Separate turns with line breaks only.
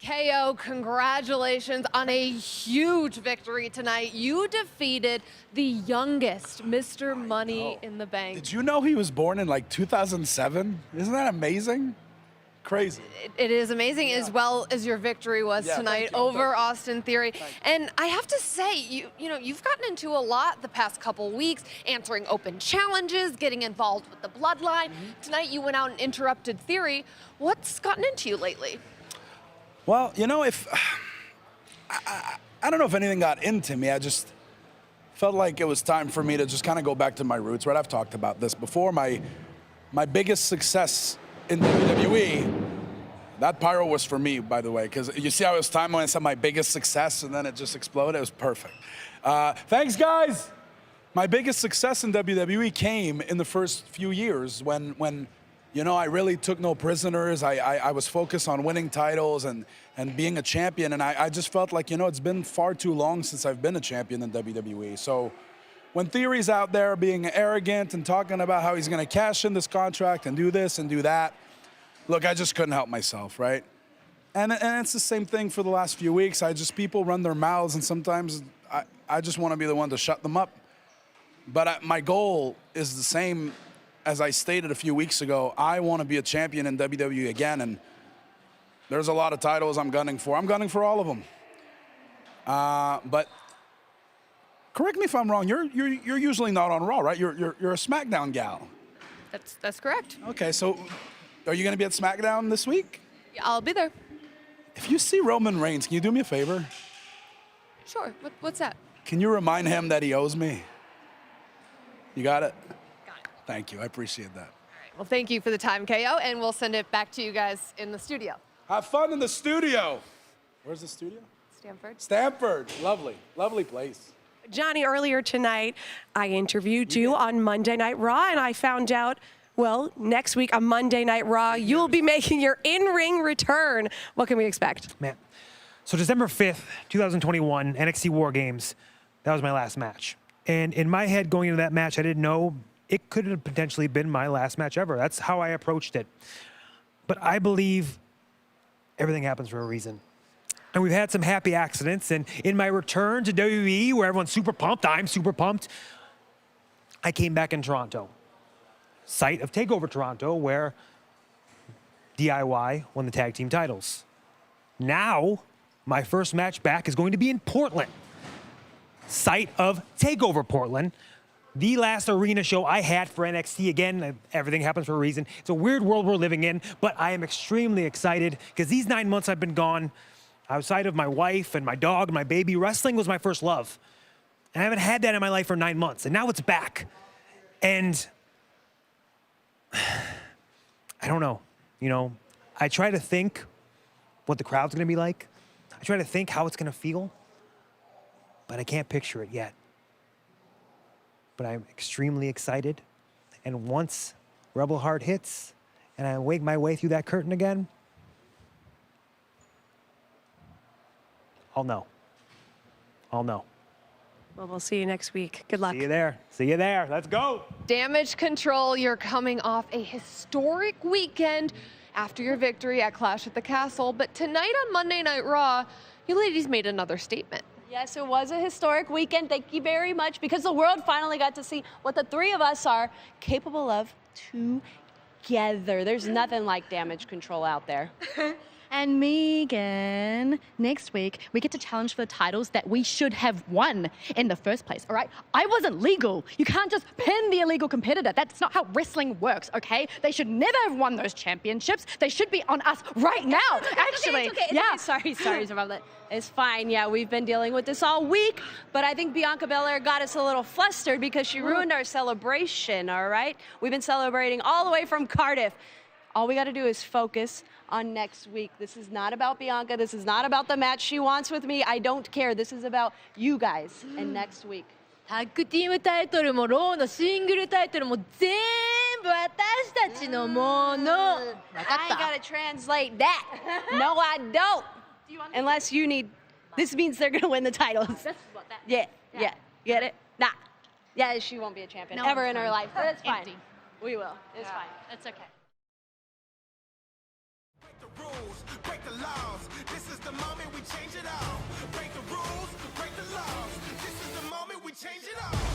KO, congratulations on a huge victory tonight. You defeated the youngest Mr. Money in the Bank.
Did you know he was born in like 2007? Isn't that amazing? Crazy.
It is amazing, as well as your victory was tonight over Austin Theory. And I have to say, you've gotten into a lot the past couple weeks, answering open challenges, getting involved with the bloodline. Tonight you went out and interrupted Theory. What's gotten into you lately?
Well, if I don't know if anything got into me. I just felt like it was time for me to just kind of go back to my roots, right? I've talked about this before. My biggest success in WWE, that pyro was for me, by the way, because you see how it was time when I said my biggest success and then it just exploded? It was perfect. Thanks, guys. My biggest success in WWE came in the first few years when I really took no prisoners. I was focused on winning titles and being a champion, and I just felt like, it's been far too long since I've been a champion in WWE. So when Theory's out there being arrogant and talking about how he's going to cash in this contract and do this and do that, look, I just couldn't help myself, right? And it's the same thing for the last few weeks. People run their mouths, and sometimes I just want to be the one to shut them up. But my goal is the same as I stated a few weeks ago. I want to be a champion in WWE again, and there's a lot of titles I'm gunning for. I'm gunning for all of them. But correct me if I'm wrong. You're usually not on Raw, right? You're a SmackDown gal.
That's correct.
Okay, so are you going to be at SmackDown this week?
Yeah, I'll be there.
If you see Roman Reigns, can you do me a favor?
Sure. What's that?
Can you remind him that he owes me? You got it?
Got it.
Thank you. I appreciate that.
All right. Well, thank you for the time, KO, and we'll send it back to you guys in the studio.
Have fun in the studio. Where's the studio?
Stamford.
Stamford. Lovely. Lovely place.
Johnny, earlier tonight, I interviewed you on Monday Night Raw, and I found out, well, next week on Monday Night Raw, you'll be making your in-ring return. What can we expect?
Man, so December 5th, 2021, NXT War Games, that was my last match. And in my head going into that match, I didn't know it could have potentially been my last match ever. That's how I approached it. But I believe everything happens for a reason. And we've had some happy accidents. And in my return to WWE, where everyone's super pumped, I'm super pumped, I came back in Toronto, site of TakeOver Toronto, where DIY won the tag team titles. Now, my first match back is going to be in Portland, site of TakeOver Portland, the last arena show I had for NXT. Again, everything happens for a reason. It's a weird world we're living in, but I am extremely excited because these 9 months I've been gone, outside of my wife and my dog and my baby, wrestling was my first love. And I haven't had that in my life for 9 months, and now it's back. And I don't know, I try to think what the crowd's gonna be like. I try to think how it's gonna feel, but I can't picture it yet. But I'm extremely excited. And once Rebel Heart hits and I wake my way through that curtain again, I'll know. I'll know.
Well, we'll see you next week. Good luck.
See you there. See you there. Let's go.
Damage Control, you're coming off a historic weekend after your victory at Clash at the Castle. But tonight on Monday Night Raw, you ladies made another statement.
Yes, it was a historic weekend. Thank you very much, because the world finally got to see what the three of us are capable of together. There's nothing like Damage Control out there.
And Megan, next week, we get to challenge for the titles that we should have won in the first place, all right? I wasn't legal. You can't just pin the illegal competitor. That's not how wrestling works, okay? They should never have won those championships. They should be on us right now, actually.
It's okay. Sorry about that. It's fine. Yeah, we've been dealing with this all week, but I think Bianca Belair got us a little flustered because she ruined our celebration, all right? We've been celebrating all the way from Cardiff. All we got to do is focus on next week. This is not about Bianca. This is not about the match she wants with me. I don't care. This is about you guys and next week.
タッグティームタイトルもローのシングルタイトルも全部私たちのもの。分か
I
った
ain't gotta translate that. No, I don't. Unless you need. This means they're gonna win the titles. Yeah. Get it? Nah. Yeah, she won't be a champion
No,
ever
it's
in her
fine.
life. But it's fine.
Empty.
We will. It's fine.
That's okay.
Break the rules, break the laws. This is change it all.